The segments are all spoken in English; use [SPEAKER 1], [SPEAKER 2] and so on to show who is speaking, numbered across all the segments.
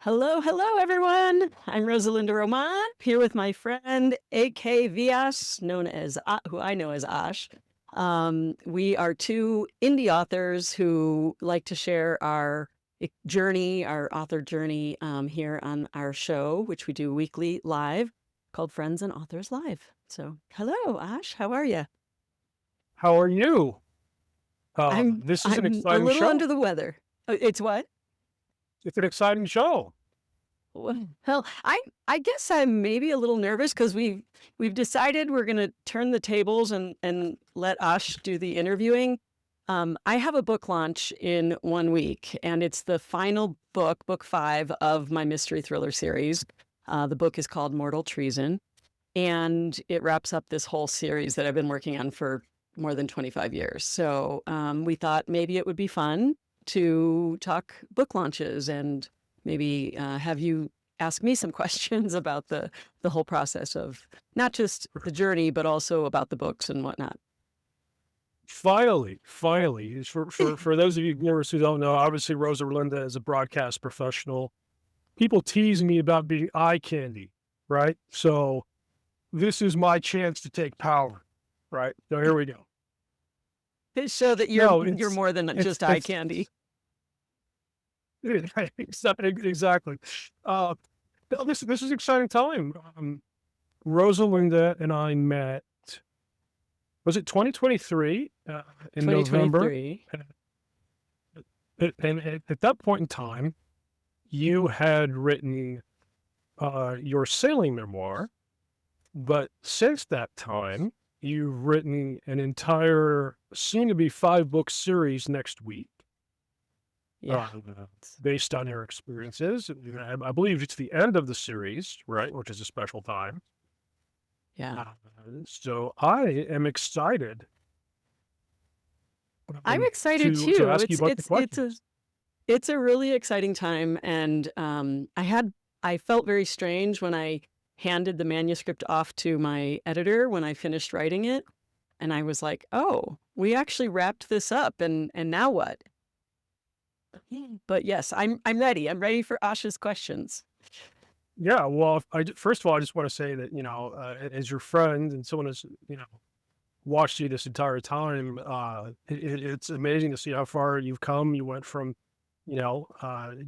[SPEAKER 1] Hello, hello, everyone. I'm Rosa Linda Román, here with my friend A.K. Vias, who I know as Aash. We are two indie authors who like to share our journey, our author journey, here on our show, which we do weekly live, called Friends and Authors Live. So, hello, Aash. How are you?
[SPEAKER 2] How are you?
[SPEAKER 1] I'm
[SPEAKER 2] This is an
[SPEAKER 1] I'm a
[SPEAKER 2] exciting
[SPEAKER 1] little
[SPEAKER 2] show.
[SPEAKER 1] under the weather. It's what?
[SPEAKER 2] It's an exciting show.
[SPEAKER 1] Well, I guess I'm maybe a little nervous because we've decided we're going to turn the tables and let Ash do the interviewing. I have a book launch in 1 week, and it's the final book, book 5 of my mystery thriller series. The book is called Mortal Treason, and it wraps up this whole series that I've been working on for more than 25 years. So we thought maybe it would be fun to talk book launches and maybe have you ask me some questions about the whole process of not just the journey, but also about the books and whatnot.
[SPEAKER 2] Finally, for those of you viewers who don't know, obviously Rosa Linda is a broadcast professional. People tease me about being eye candy, right? So this is my chance to take power, right? So here we go.
[SPEAKER 1] Show that you're
[SPEAKER 2] No,
[SPEAKER 1] you're more than
[SPEAKER 2] it's
[SPEAKER 1] just eye
[SPEAKER 2] it's
[SPEAKER 1] candy.
[SPEAKER 2] exactly. Uh, no, this is an exciting time. Rosa Linda and I met. Was it 2023 in November?
[SPEAKER 1] 2023.
[SPEAKER 2] And at that point in time, you had written your sailing memoir, but since that time, you've written an entire, soon to be 5 book series next week,
[SPEAKER 1] Yeah.
[SPEAKER 2] uh, based on your experiences. I believe it's the end of the series, right? Which is a special time.
[SPEAKER 1] Yeah.
[SPEAKER 2] Uh, so I am excited
[SPEAKER 1] I'm excited
[SPEAKER 2] to
[SPEAKER 1] too.
[SPEAKER 2] ask you
[SPEAKER 1] It's
[SPEAKER 2] about the
[SPEAKER 1] it's it's a
[SPEAKER 2] questions.
[SPEAKER 1] it's a really exciting time, and I felt very strange when I handed the manuscript off to my editor when I finished writing it, and I was like, "Oh, we actually wrapped this up, and now what?" But yes, I'm ready. I'm ready for Asha's questions.
[SPEAKER 2] Yeah, well, first of all, I just want to say that as your friend and someone who's watched you this entire time, it's amazing to see how far you've come. You went from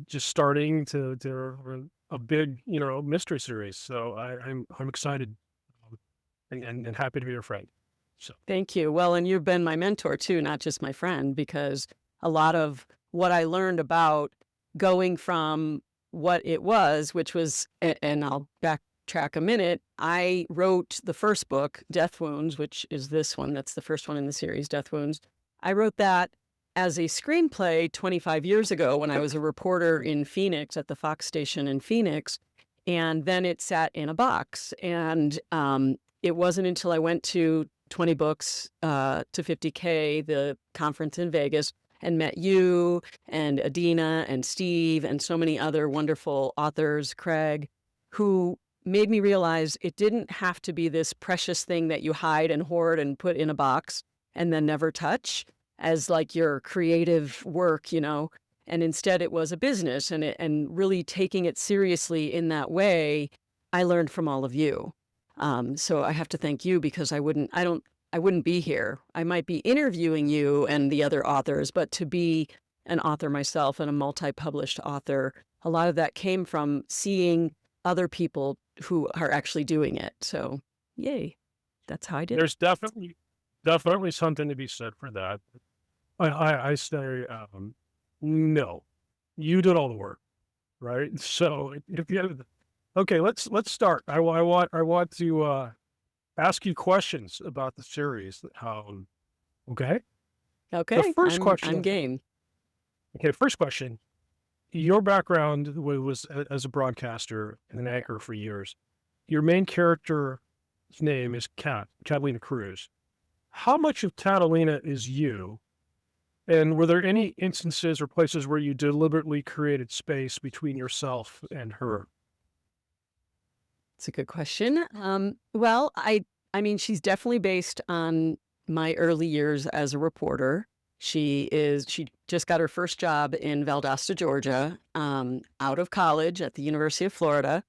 [SPEAKER 2] just starting to a big mystery series. So I'm excited, and happy to be your friend. So
[SPEAKER 1] Thank you. Well, and you've been my mentor too, not just my friend, because a lot of what I learned about going from what it was, which was, and I'll backtrack a minute, I wrote the first book, Death Wounds, which is this one. That's the first one in the series, Death Wounds. I wrote that as a screenplay 25 years ago when I was a reporter in Phoenix at the Fox station in Phoenix. And then it sat in a box. And it wasn't until I went to 20 books to 50K, the conference in Vegas, and met you and Adina and Steve and so many other wonderful authors, Craig, who made me realize it didn't have to be this precious thing that you hide and hoard and put in a box and then never touch as like your creative work, and instead it was a business, and really taking it seriously in that way, I learned from all of you. So I have to thank you because I wouldn't be here. I might be interviewing you and the other authors, but to be an author myself and a multi-published author, a lot of that came from seeing other people who are actually doing it. So yay, that's how I did it.
[SPEAKER 2] there's definitely something to be said for that. I say no, you did all the work, right? So if you have, okay, let's start. I want to ask you questions about the series. Okay. The
[SPEAKER 1] Okay,
[SPEAKER 2] first
[SPEAKER 1] I'm
[SPEAKER 2] question.
[SPEAKER 1] game.
[SPEAKER 2] Okay, first question. Your background was as a broadcaster and an anchor for years. Your main character's name is Catalina Cruz. How much of Catalina is you? And were there any instances or places where you deliberately created space between yourself and her?
[SPEAKER 1] It's a good question. Well, I mean, she's definitely based on my early years as a reporter. She just got her first job in Valdosta, Georgia, out of college at the University of Florida.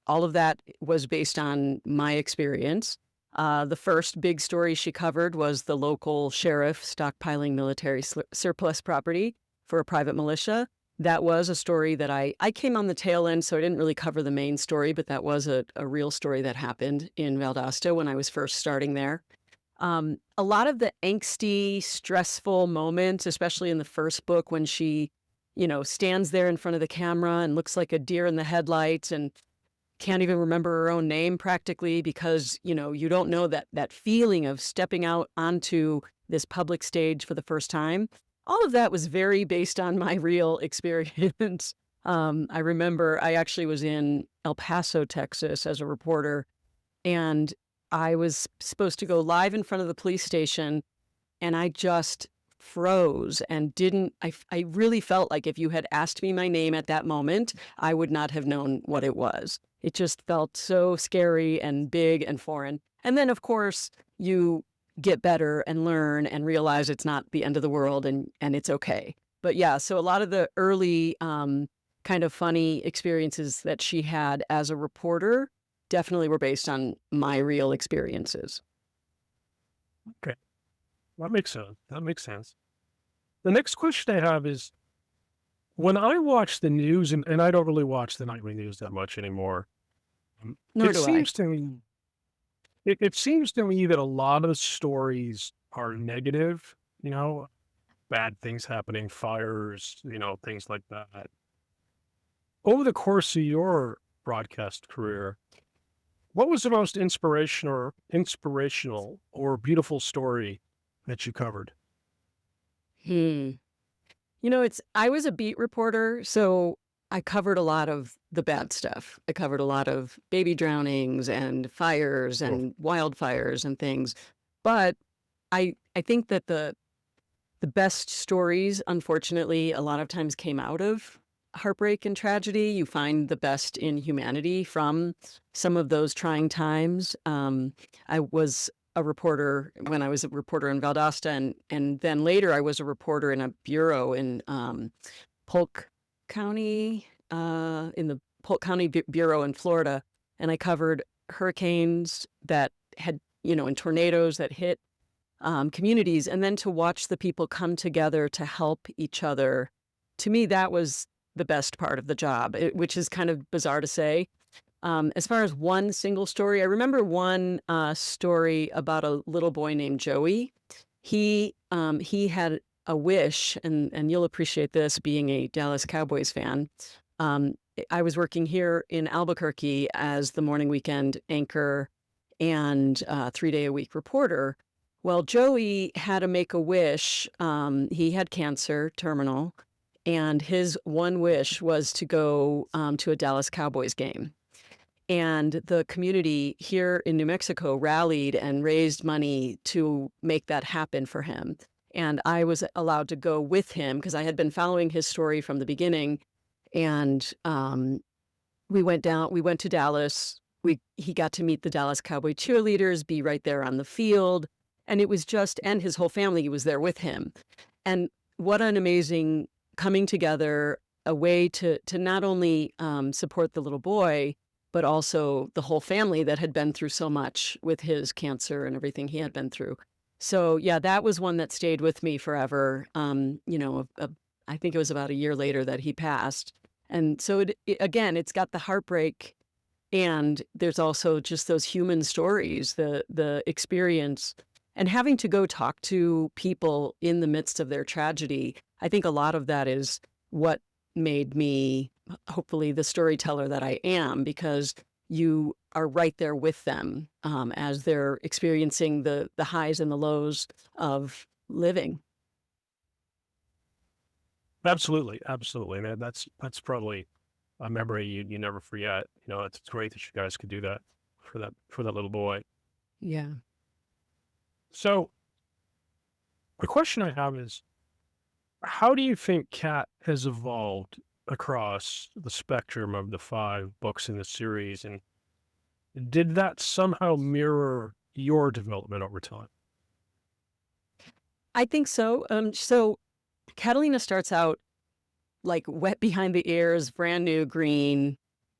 [SPEAKER 1] All of that was based on my experience. The first big story she covered was the local sheriff stockpiling military surplus property for a private militia. That was a story that I came on the tail end, so I didn't really cover the main story, but that was a real story that happened in Valdosta when I was first starting there. A lot of the angsty, stressful moments, especially in the first book when she, stands there in front of the camera and looks like a deer in the headlights and can't even remember her own name practically because, you don't know that feeling of stepping out onto this public stage for the first time. All of that was very based on my real experience. I remember I actually was in El Paso, Texas as a reporter, and I was supposed to go live in front of the police station, and I just froze and didn't. I really felt like if you had asked me my name at that moment, I would not have known what it was. It just felt so scary and big and foreign. And then, of course, you get better and learn and realize it's not the end of the world and it's okay. But yeah, so a lot of the early kind of funny experiences that she had as a reporter definitely were based on my real experiences.
[SPEAKER 2] Okay. That makes sense. That makes sense. The next question I have is when I watch the news, and I don't really watch the nightly news that much anymore,
[SPEAKER 1] Nor
[SPEAKER 2] it
[SPEAKER 1] do I.
[SPEAKER 2] seems to me it seems to me that a lot of the stories are negative, bad things happening, fires, things like that. Over the course of your broadcast career, what was the most inspirational or beautiful story that you covered?
[SPEAKER 1] Hmm. I was a beat reporter, so I covered a lot of the bad stuff. I covered a lot of baby drownings and fires
[SPEAKER 2] Oh,
[SPEAKER 1] and wildfires and things. But I think that the best stories, unfortunately, a lot of times came out of heartbreak and tragedy. You find the best in humanity from some of those trying times. I was a reporter when I was a reporter in Valdosta, and then later I was a reporter in a bureau in Polk County, in the Polk County Bureau in Florida, and I covered hurricanes that had, and tornadoes that hit communities, and then to watch the people come together to help each other. To me, that was the best part of the job, which is kind of bizarre to say. As far as one single story, I remember one story about a little boy named Joey. He had a wish, and you'll appreciate this being a Dallas Cowboys fan. Um, I was working here in Albuquerque as the morning weekend anchor and 3-day-a-week reporter. Well, Joey had to make a wish. He had cancer, terminal, and his one wish was to go to a Dallas Cowboys game. And the community here in New Mexico rallied and raised money to make that happen for him. And I was allowed to go with him because I had been following his story from the beginning. And we went to Dallas. He got to meet the Dallas Cowboy cheerleaders, be right there on the field. And it was and his whole family was there with him. And what an amazing coming together, a way to not only support the little boy, but also the whole family that had been through so much with his cancer and everything he had been through. So yeah, that was one that stayed with me forever. I think it was about a year later that he passed. And so again, it's got the heartbreak, and there's also just those human stories, the experience, and having to go talk to people in the midst of their tragedy. I think a lot of that is what made me hopefully the storyteller that I am, because you are right there with them as they're experiencing the highs and the lows of living.
[SPEAKER 2] absolutely, absolutely. And that's probably a memory you never forget. It's great that you guys could do that for that little boy.
[SPEAKER 1] Yeah.
[SPEAKER 2] So the question I have is, how do you think Cat has evolved across the spectrum of the 5 books in the series, and did that somehow mirror your development over time?
[SPEAKER 1] I think so. So Catalina starts out like wet behind the ears, brand new, green,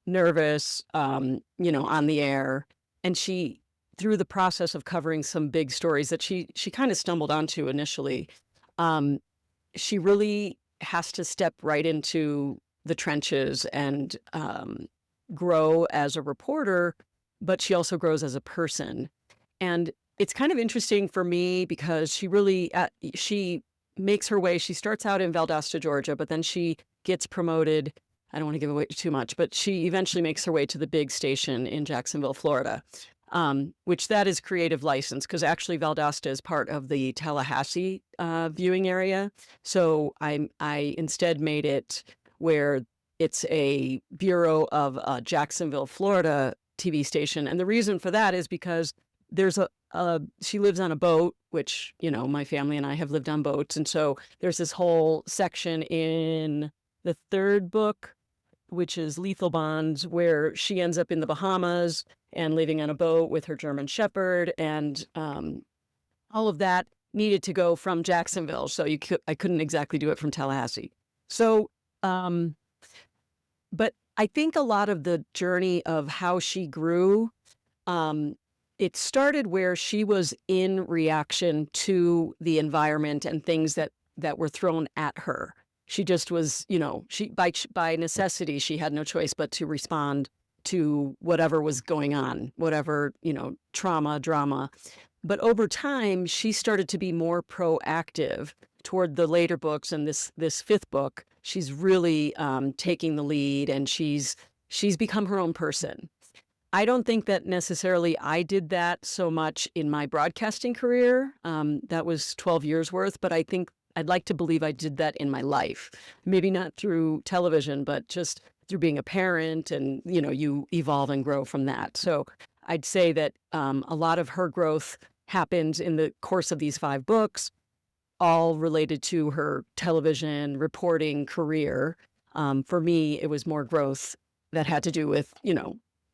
[SPEAKER 1] nervous, on the air. And she, through the process of covering some big stories that she kind of stumbled onto initially, um, she really has to step right into the trenches and grow as a reporter, but she also grows as a person. And it's kind of interesting for me because she makes her way. She starts out in Valdosta, Georgia, but then she gets promoted. I don't want to give away too much, but she eventually makes her way to the big station in Jacksonville, Florida, which that is creative license because actually Valdosta is part of the Tallahassee viewing area. So I instead made it where it's a bureau of Jacksonville, Florida TV station. And the reason for that is because there's she lives on a boat, which, my family and I have lived on boats. And so there's this whole section in the third book, which is Lethal Bonds, where she ends up in the Bahamas and living on a boat with her German Shepherd. And all of that needed to go from Jacksonville. So I couldn't exactly do it from Tallahassee. So, but I think a lot of the journey of how she grew, it started where she was in reaction to the environment and things that were thrown at her. She just was, she by necessity, she had no choice but to respond to whatever was going on, whatever, trauma, drama. But over time, she started to be more proactive toward the later books. And this fifth book, she's really taking the lead, and she's become her own person. I don't think that necessarily I did that so much in my broadcasting career. That was 12 years worth, but I think I'd like to believe I did that in my life. Maybe not through television, but just through being a parent, and, you evolve and grow from that. So I'd say that a lot of her growth happened in the course of these 5 books, all related to her television reporting career. For me, it was more growth that had to do with,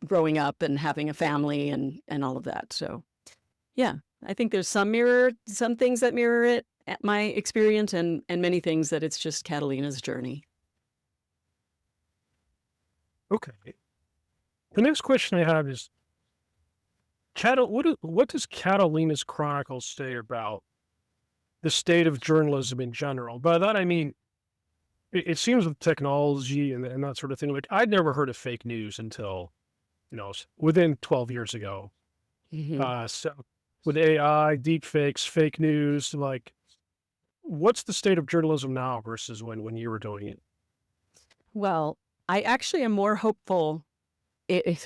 [SPEAKER 1] growing up and having a family and all of that. So, yeah, I think there's some things that mirror it, my experience, and many things that it's just Catalina's journey.
[SPEAKER 2] Okay. The next question I have is, what does Catalina's Chronicles say about the state of journalism in general? By that I mean, it seems with technology and that sort of thing. Like, I'd never heard of fake news until within 12 years ago.
[SPEAKER 1] Mm-hmm.
[SPEAKER 2] So with AI, deep fakes, fake news, like, what's the state of journalism now versus when you were doing it?
[SPEAKER 1] Well, I actually am more hopeful,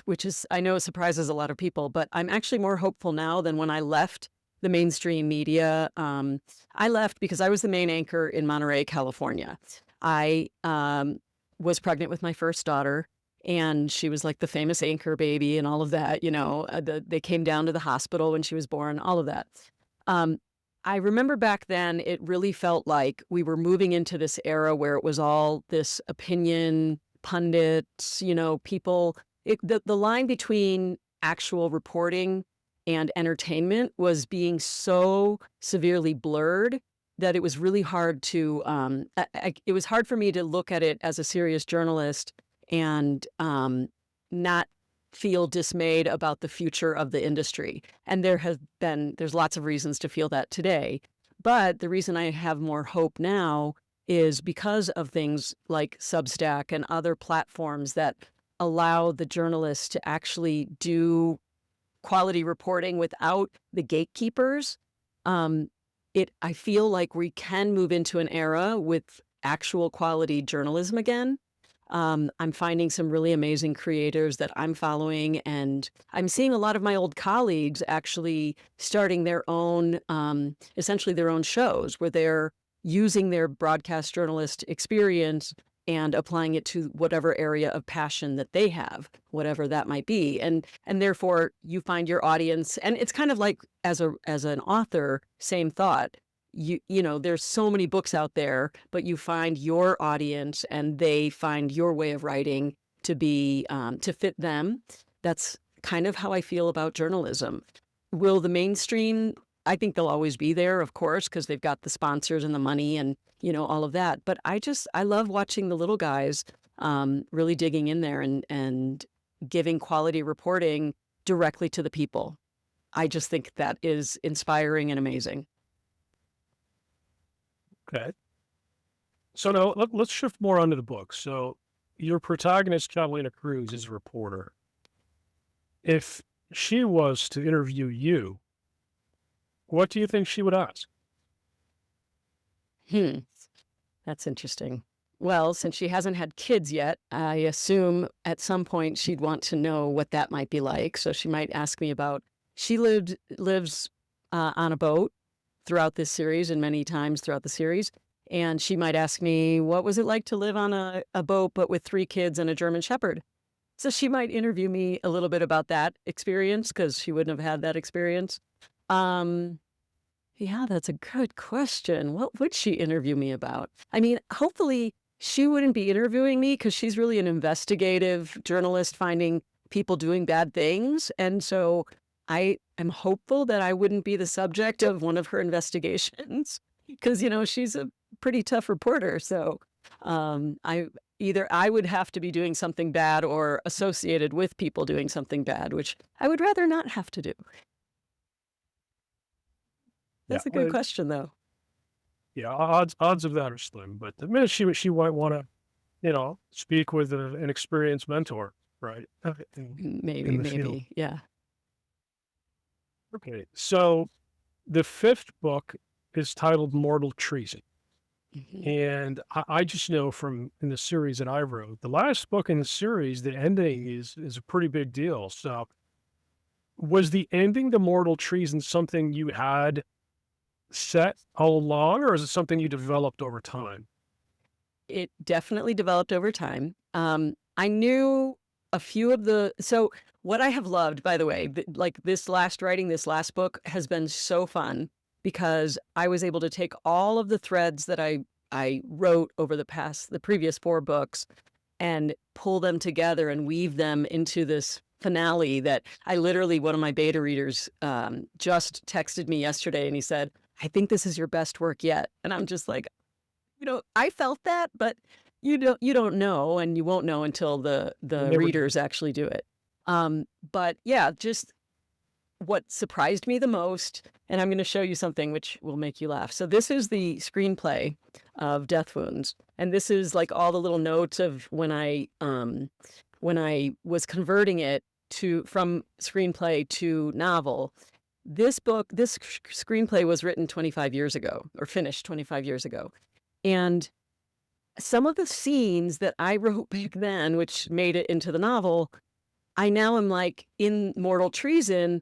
[SPEAKER 1] which is, I know, surprises a lot of people, but I'm actually more hopeful now than when I left the mainstream media. I left because I was the main anchor in Monterey, California. I was pregnant with my first daughter, and she was like the famous anchor baby and all of that. They came down to the hospital when she was born, all of that. I remember back then, it really felt like we were moving into this era where it was all this opinion, pundits, people. The line between actual reporting and entertainment was being so severely blurred that it was really hard to, it was hard for me to look at it as a serious journalist and not feel dismayed about the future of the industry. And there's lots of reasons to feel that today. But the reason I have more hope now is because of things like Substack and other platforms that allow the journalists to actually do quality reporting without the gatekeepers. I feel like we can move into an era with actual quality journalism again. I'm finding some really amazing creators that I'm following, and I'm seeing a lot of my old colleagues actually starting their own, essentially their own shows where they're using their broadcast journalist experience and applying it to whatever area of passion that they have, whatever that might be. And therefore you find your audience, and it's kind of like as an author, same thought. There's so many books out there, but you find your audience and they find your way of writing to be, to fit them. That's kind of how I feel about journalism. Will the mainstream I think they'll always be there, of course, because they've got the sponsors and the money and, all of that. But I love watching the little guys really digging in there and giving quality reporting directly to the people. I just think that is inspiring and amazing.
[SPEAKER 2] Okay. So now let's shift more onto the book. So your protagonist, Catalina Cruz, is a reporter. If she was to interview you, what do you think she would ask?
[SPEAKER 1] Hmm. That's interesting. Well, since she hasn't had kids yet, I assume at some point she'd want to know what that might be like. So she might ask me about. She lives on a boat throughout this series and many times throughout the series, and she might ask me what was it like to live on a boat but with 3 kids and a German Shepherd. So she might interview me a little bit about that experience because she wouldn't have had that experience. Um, yeah, that's a good question. What would she interview me about? I mean, hopefully she wouldn't be interviewing me because she's really an investigative journalist finding people doing bad things. And so I am hopeful that I wouldn't be the subject of one of her investigations because, she's a pretty tough reporter. So I would have to be doing something bad or associated with people doing something bad, which I would rather not have to do.
[SPEAKER 2] Yeah,
[SPEAKER 1] That's a good question, though.
[SPEAKER 2] yeah. Odds of that are slim. But the minute she might want to, speak with an experienced mentor, right? In the field.
[SPEAKER 1] Maybe, yeah.
[SPEAKER 2] Okay. So the 5th book is titled Mortal Treason.
[SPEAKER 1] Mhm.
[SPEAKER 2] And I just know from in the series that I wrote, the last book in the series, the ending is a pretty big deal. So was the ending to Mortal Treason something you had set all along, or is it something you developed over time?
[SPEAKER 1] It definitely developed over time. I knew a few of so what I have loved, by the way, like this last book has been so fun because I was able to take all of the threads that I wrote over the previous 4 books and pull them together and weave them into this finale that one of my beta readers just texted me yesterday and he said, I think this is your best work yet. And I'm just like, I felt that, but you don't know, and you won't know until the
[SPEAKER 2] You never know.
[SPEAKER 1] readers actually do it. But yeah, just what surprised me the most, and I'm going to show you something which will make you laugh. So this is the screenplay of Death Wounds, and this is like all the little notes of when I was converting it from screenplay to novel. This screenplay was written 25 years ago, or finished 25 years ago. And some of the scenes that I wrote back then, which made it into the novel, I now am like in Mortal Treason.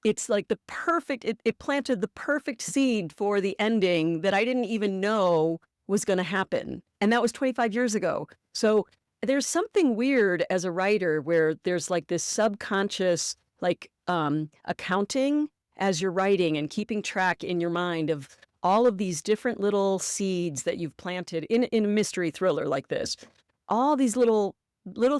[SPEAKER 1] It's like it planted the perfect seed for the ending that I didn't even know was going to happen. And that was 25 years ago. So there's something weird as a writer where there's like this subconscious, like accounting as you're writing and keeping track in your mind of all of these different little seeds that you've planted in a mystery thriller like this. All these little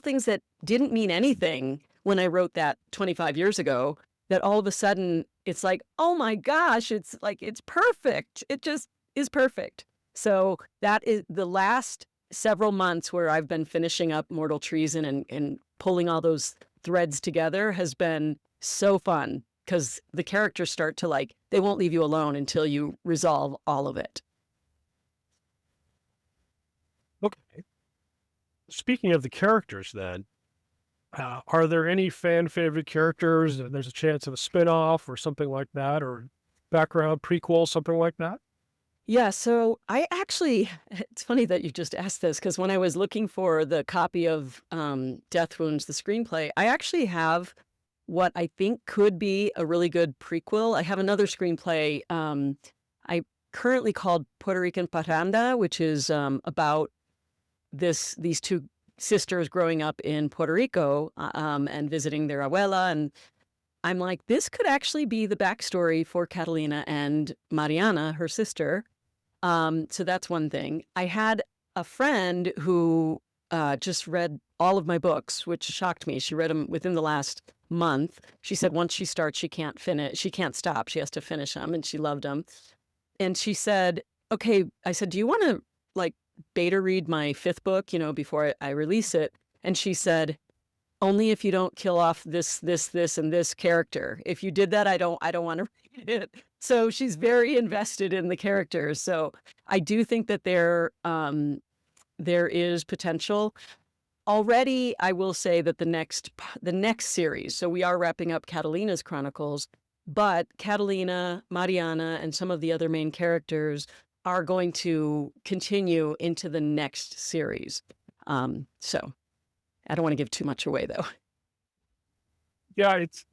[SPEAKER 1] things that didn't mean anything when I wrote that 25 years ago, that all of a sudden it's like, oh my gosh, it's like, it's perfect. It just is perfect. So that is the last several months where I've been finishing up Mortal Treason and pulling all those threads together has been so fun because the characters start to they won't leave you alone until you resolve all of it.
[SPEAKER 2] Okay. Speaking of the characters, then, are there any fan favorite characters? There's a chance of a spinoff or something like that, or background prequel, something like that?
[SPEAKER 1] Yeah, so it's funny that you just asked this because when I was looking for the copy of Death Wounds, the screenplay, I actually have what I think could be a really good prequel. I have another screenplay I currently called Puerto Rican Parranda, which is about these 2 sisters growing up in Puerto Rico and visiting their abuela. And I'm like, this could actually be the backstory for Catalina and Mariana, her sister. So that's one thing. I had a friend who just read all of my books, which shocked me. She read them within the last month. She said once she starts, she can't stop. She has to finish them, and she loved them. And she said, okay, I said, do you want to like beta read my 5th book, before I release it? And she said, only if you don't kill off this, and this character. If you did that, I don't want to read it. So she's very invested in the characters. So I do think that there is potential. Already, I will say that the next series, so we are wrapping up Catalina's Chronicles, but Catalina, Mariana, and some of the other main characters are going to continue into the next series. So I don't want to give too much away, though.
[SPEAKER 2] Yeah, it's,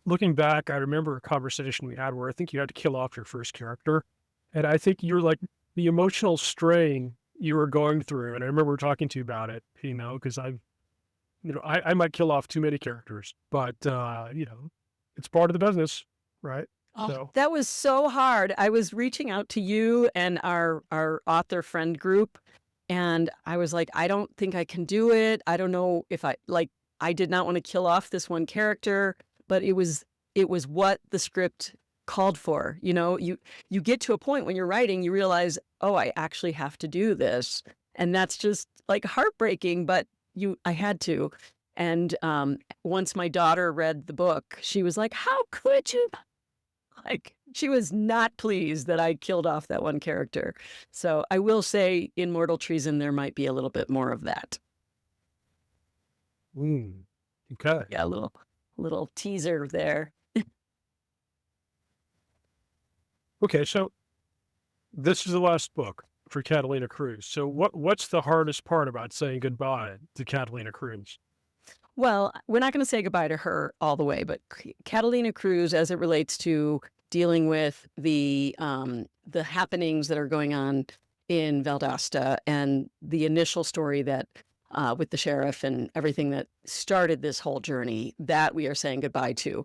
[SPEAKER 2] looking back, I remember a conversation we had where I think you had to kill off your first character. And I think you're like the emotional strain you were going through. And I remember talking to you about it, because I might kill off too many characters, but, it's part of the business, right?
[SPEAKER 1] Oh,
[SPEAKER 2] So,
[SPEAKER 1] that was so hard. I was reaching out to you and our author friend group, and I was like, I don't think I can do it. I don't know if I did not want to kill off this one character, but it was what the script called for. You get to a point when you're writing, you realize, oh, I actually have to do this. And that's just like heartbreaking, but I had to. And once my daughter read the book, she was like, how could you? Like, she was not pleased that I killed off that one character. So I will say in Mortal Treason, there might be a little bit more of that.
[SPEAKER 2] okay.
[SPEAKER 1] Yeah, a little teaser there.
[SPEAKER 2] Okay, so this is the last book for Catalina Cruz. So what's the hardest part about saying goodbye to Catalina Cruz?
[SPEAKER 1] Well, we're not going to say goodbye to her all the way, but Catalina Cruz, as it relates to dealing with the happenings that are going on in Valdosta and the initial story that with the sheriff and everything that started this whole journey, that we are saying goodbye to.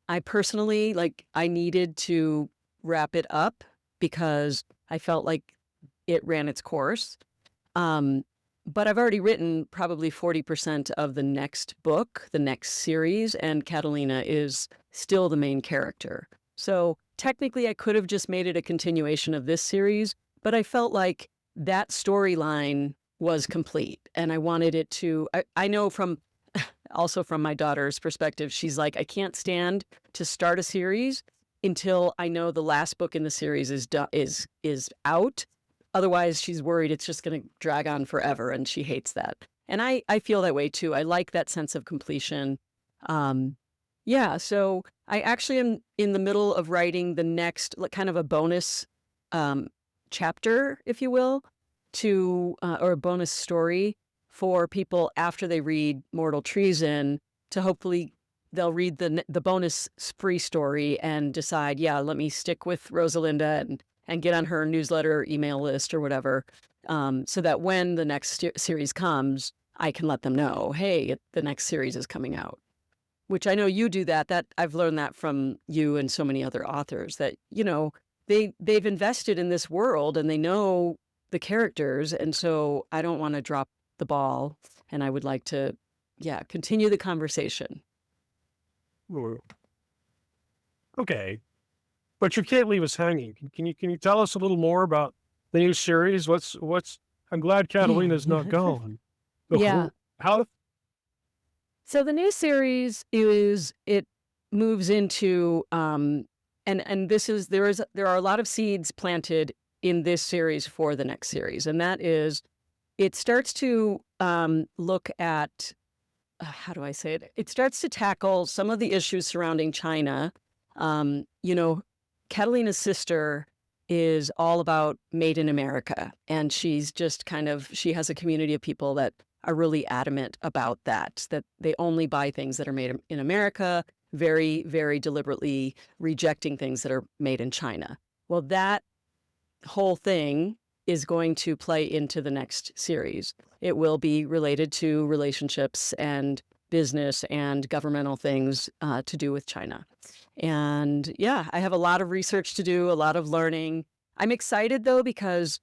[SPEAKER 1] I personally, I needed to wrap it up because I felt like it ran its course. But I've already written probably 40% of the next book, the next series, and Catalina is still the main character. So technically I could have just made it a continuation of this series, but I felt like that storyline was complete. And I wanted it to, I know also from my daughter's perspective, she's like, I can't stand to start a series until I know the last book in the series is out. Otherwise, she's worried it's just going to drag on forever, and she hates that. And I feel that way too. I like that sense of completion. Yeah, so I actually am in the middle of writing the next, kind of a bonus chapter, if you will, or a bonus story for people after they read Mortal Treason, to hopefully they'll read the bonus free story and decide, yeah, let me stick with Rosa Linda and get on her newsletter, email list, or whatever, so that when the next series comes, I can let them know, hey, the next series is coming out. Which I know you do that. That I've learned that from you and so many other authors, that they've invested in this world and they know the characters, and so I don't want to drop the ball, and I would like to, continue the conversation.
[SPEAKER 2] Okay. But you can't leave us hanging. Can you tell us a little more about the new series? I'm glad Catalina's not gone.
[SPEAKER 1] Yeah.
[SPEAKER 2] How?
[SPEAKER 1] So the new series it moves into and there are a lot of seeds planted in this series for the next series, and that is, it starts to look at how do I say it? It starts to tackle some of the issues surrounding China. Catalina's sister is all about made in America, and she's just she has a community of people that are really adamant about that they only buy things that are made in America, very, very deliberately rejecting things that are made in China. Well, that whole thing is going to play into the next series. It will be related to relationships and business and governmental things to do with China. And yeah, I have a lot of research to do, a lot of learning. I'm excited though, because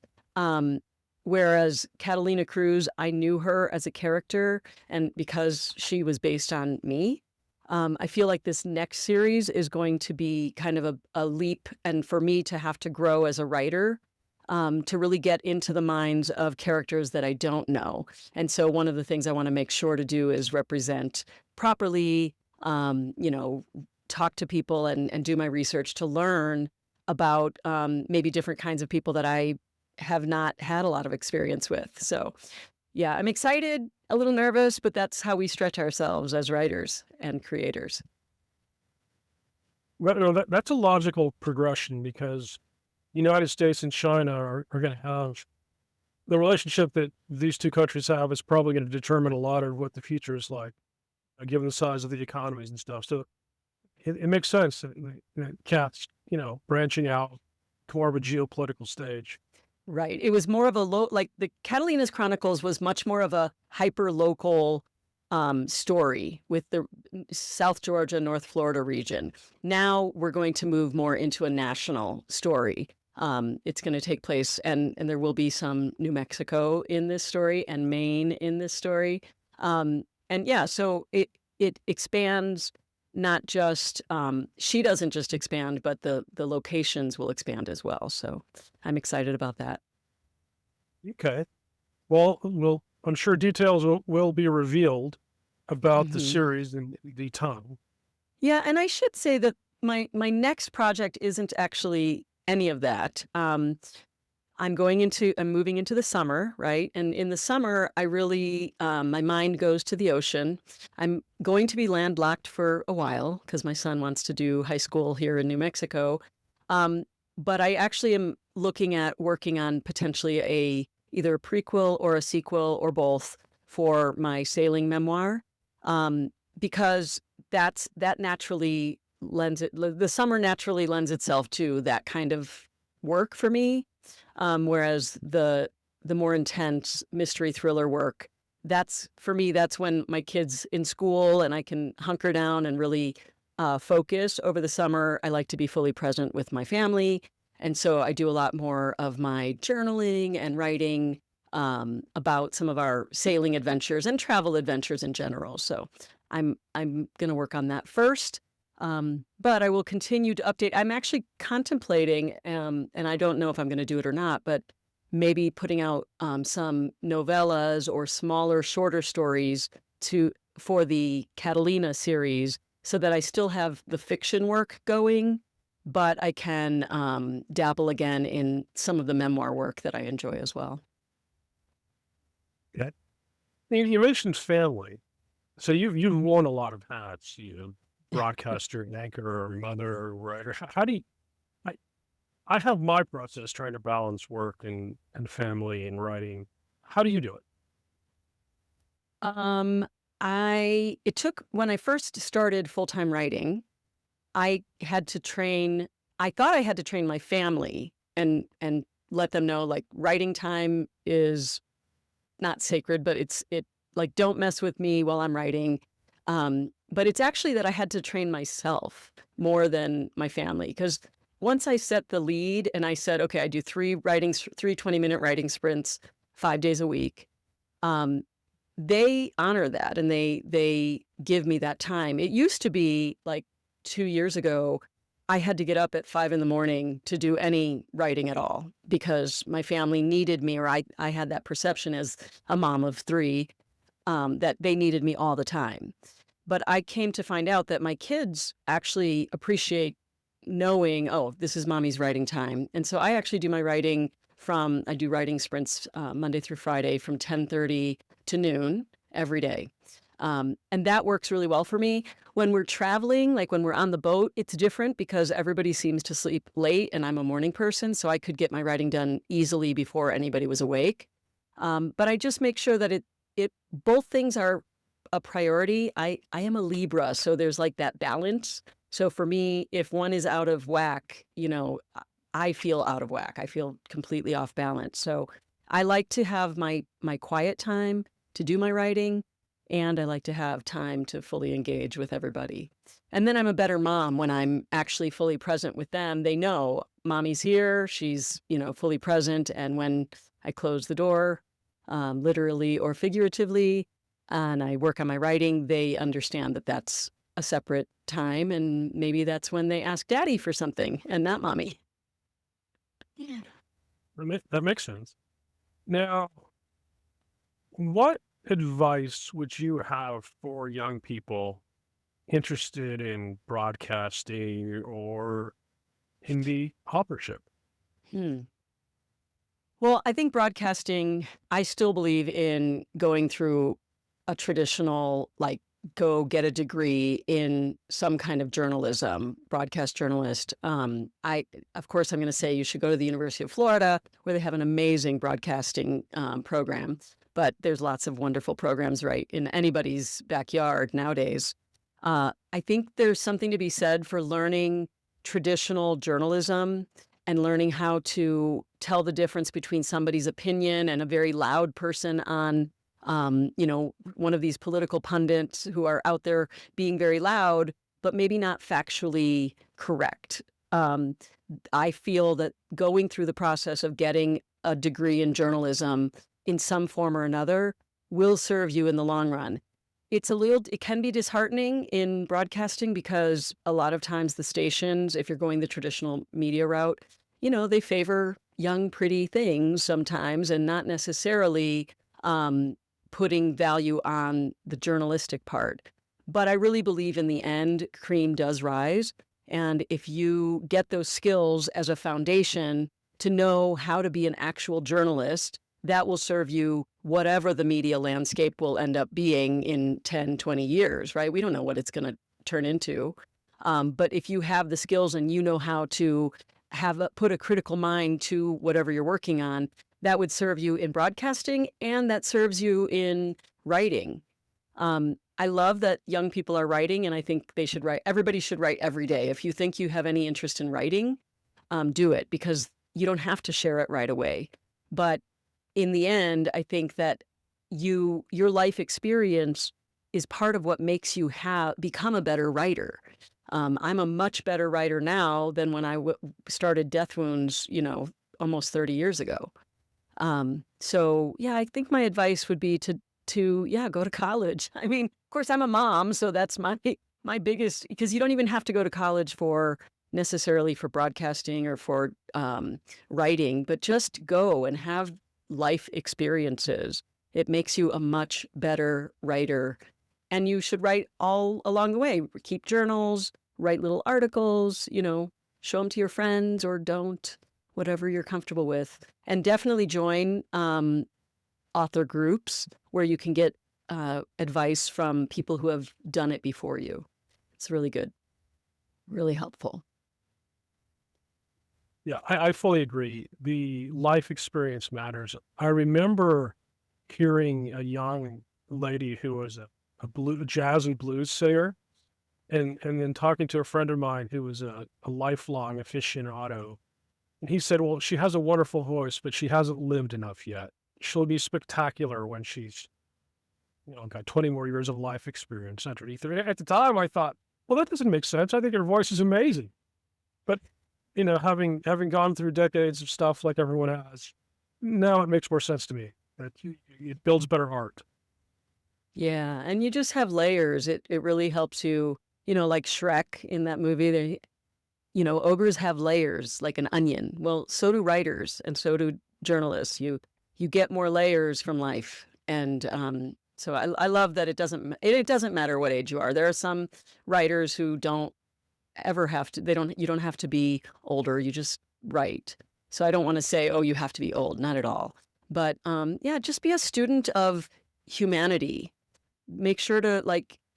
[SPEAKER 1] Whereas Catalina Cruz, I knew her as a character, and because she was based on me, I feel like this next series is going to be kind of a leap, and for me to have to grow as a writer, to really get into the minds of characters that I don't know. And so one of the things I want to make sure to do is represent properly, you know, talk to people and do my research to learn about maybe different kinds of people that I have not had a lot of experience with. So, yeah, I'm excited, a little nervous, but that's how we stretch ourselves as writers and creators.
[SPEAKER 2] Well, no, that's a logical progression because the United States and China are going to have the relationship that these two countries have is probably going to determine a lot of what the future is like, given the size of the economies and stuff. So it makes sense that cats, branching out to more of a geopolitical stage.
[SPEAKER 1] Right. It was more of a like the Catalinas Chronicles was much more of a hyper local story with the South Georgia, North Florida region. Now we're going to move more into a national story. It's going to take place, and there will be some New Mexico in this story and Maine in this story. And yeah, so it expands. Not just she doesn't just expand, but the locations will expand as well. So I'm excited about that.
[SPEAKER 2] Okay. Well, I'm sure details will be revealed about the
[SPEAKER 1] Hmm.
[SPEAKER 2] series in the time.
[SPEAKER 1] Yeah, and I should say that my next project isn't actually any of that. I'm moving into the summer, right? And in the summer, I really, my mind goes to the ocean. I'm going to be landlocked for a while because my son wants to do high school here in New Mexico. Um, but I actually am looking at working on potentially either a prequel or a sequel or both for my sailing memoir, because that naturally the summer naturally lends itself to that kind of work for me. Whereas the more intense mystery thriller work, that's for me, that's when my kid's in school and I can hunker down and really focus. Over the summer, I like to be fully present with my family. And so I do a lot more of my journaling and writing about some of our sailing adventures and travel adventures in general. So I'm going to work on that first. But I will continue to update. I'm actually contemplating, and I don't know if I'm going to do it or not, but maybe putting out some novellas or smaller, shorter stories for the Catalina series, so that I still have the fiction work going, but I can dabble again in some of the memoir work that I enjoy as well.
[SPEAKER 2] Okay. You mentioned family. So you've worn a lot of hats, broadcaster, anchor, mother, writer. How do you? I I have my process trying to balance work and family and writing. How do you do it?
[SPEAKER 1] Um, it took when I first started full-time writing, I had to train I thought I had to train my family and let them know, like, writing time is not sacred, but it like, don't mess with me while I'm writing. But it's actually that I had to train myself more than my family, because once I set the lead and I said, okay, I do three 20-minute writing sprints 5 days a week. Um, they honor that and they give me that time. It used to be like 2 years ago, I had to get up at 5 in the morning to do any writing at all because my family needed me, or I had that perception as a mom of three, that they needed me all the time. But I came to find out that my kids actually appreciate knowing, oh, this is mommy's writing time. And so I actually do my writing I do writing sprints Monday through Friday from 10:30 to noon every day. And that works really well for me. When we're traveling, like when we're on the boat, it's different because everybody seems to sleep late and I'm a morning person. So I could get my writing done easily before anybody was awake. But I just make sure that both things are a priority. I am a Libra, so there's like that balance. So for me, if one is out of whack, I feel out of whack. I feel completely off balance. So I like to have my quiet time to do my writing, and I like to have time to fully engage with everybody. And then I'm a better mom when I'm actually fully present with them. They know mommy's here, she's, fully present. And when I close the door, literally or figuratively, and I work on my writing, they understand that that's a separate time. And maybe that's when they ask daddy for something and not mommy. Yeah.
[SPEAKER 2] That makes sense. Now, what advice would you have for young people interested in broadcasting or in the authorship?
[SPEAKER 1] Hmm. Well, I think broadcasting, I still believe in going through a traditional, like, go get a degree in some kind of journalism, broadcast journalist. Of course, I'm going to say you should go to the University of Florida, where they have an amazing broadcasting program. But there's lots of wonderful programs right in anybody's backyard nowadays. I think there's something to be said for learning traditional journalism and learning how to tell the difference between somebody's opinion and a very loud person on, one of these political pundits who are out there being very loud, but maybe not factually correct. Um, I feel that going through the process of getting a degree in journalism in some form or another will serve you in the long run. It can be disheartening in broadcasting because a lot of times the stations, if you're going the traditional media route, they favor young, pretty things sometimes and not necessarily putting value on the journalistic part. But I really believe in the end, cream does rise. And if you get those skills as a foundation to know how to be an actual journalist, that will serve you whatever the media landscape will end up being in 10, 20 years, right? We don't know what it's going to turn into. But if you have the skills and you know how to put a critical mind to whatever you're working on, that would serve you in broadcasting and that serves you in writing. I love that young people are writing, and I think they should write. Everybody should write every day. If you think you have any interest in writing, do it, because you don't have to share it right away. But in the end, I think that your life experience is part of what makes you become a better writer. I'm a much better writer now than when I started Death Wounds, almost 30 years ago. So yeah, I think my advice would be to go to college. I mean, of course, I'm a mom, so that's my biggest, because you don't even have to go to college necessarily for broadcasting or for writing, but just go and have life experiences. It makes you a much better writer. And you should write all along the way. Keep journals, write little articles, show them to your friends or don't, whatever you're comfortable with. And definitely join author groups where you can get advice from people who have done it before you. It's really good, really helpful.
[SPEAKER 2] Yeah, I fully agree. The life experience matters. I remember hearing a young lady who was a jazz and blues singer, and then talking to a friend of mine who was a lifelong aficionado. And he said, well, she has a wonderful voice, but she hasn't lived enough yet. She'll be spectacular when she's, got 20 more years of life experience underneath her. At the time, I thought, well, that doesn't make sense. I think her voice is amazing. But having gone through decades of stuff like everyone has, now it makes more sense to me that it builds better art.
[SPEAKER 1] Yeah, and you just have layers. It really helps you, like Shrek in that movie. Ogres have layers like an onion. Well, so do writers and so do journalists. You get more layers from life. And so I love that it doesn't matter what age you are. There are some writers who don't ever have to, you don't have to be older, you just write. So I don't want to say, oh, you have to be old, not at all. But just be a student of humanity. Make sure to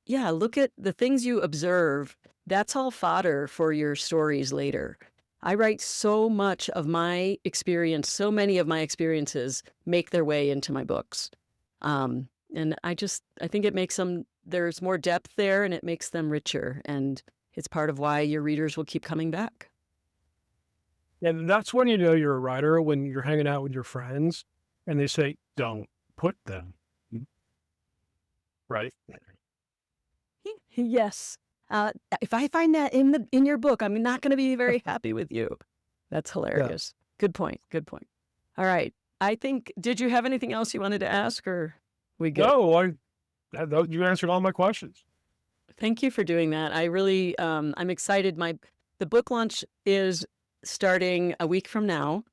[SPEAKER 1] look at the things you observe. That's all fodder for your stories later. I write so much of my experience, so many of my experiences make their way into my books. And I think it makes there's more depth there and it makes them richer. And it's part of why your readers will keep coming back.
[SPEAKER 2] And that's when you know you're a writer, when you're hanging out with your friends and they say, don't put them. Right.
[SPEAKER 1] Yes. If I find that in your book, I'm not going to be very happy with you. That's
[SPEAKER 2] Yeah.
[SPEAKER 1] hilarious. Good point. Good point. All right. I think, did you have anything else you wanted to ask, or we good?
[SPEAKER 2] No, you answered all my questions.
[SPEAKER 1] Thank you for doing that. I really, I'm excited. The book launch is starting a week from now.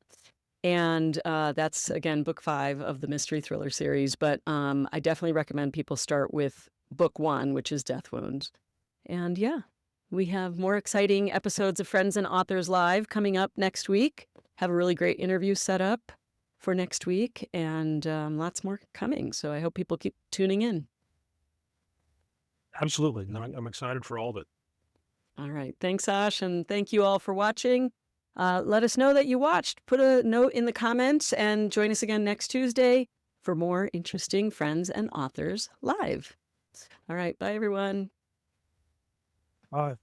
[SPEAKER 1] And that's, again, book 5 of the mystery thriller series. But I definitely recommend people start with book 1, which is Death Wounds. And yeah, we have more exciting episodes of Friends and Authors Live coming up next week. Have a really great interview set up for next week, and lots more coming. So I hope people keep tuning in.
[SPEAKER 2] Absolutely. No, I'm excited for all of it.
[SPEAKER 1] All right. Thanks, Aash, and thank you all for watching. Let us know that you watched. Put a note in the comments and join us again next Tuesday for more interesting Friends and Authors Live. All right. Bye, everyone.
[SPEAKER 2] Bye.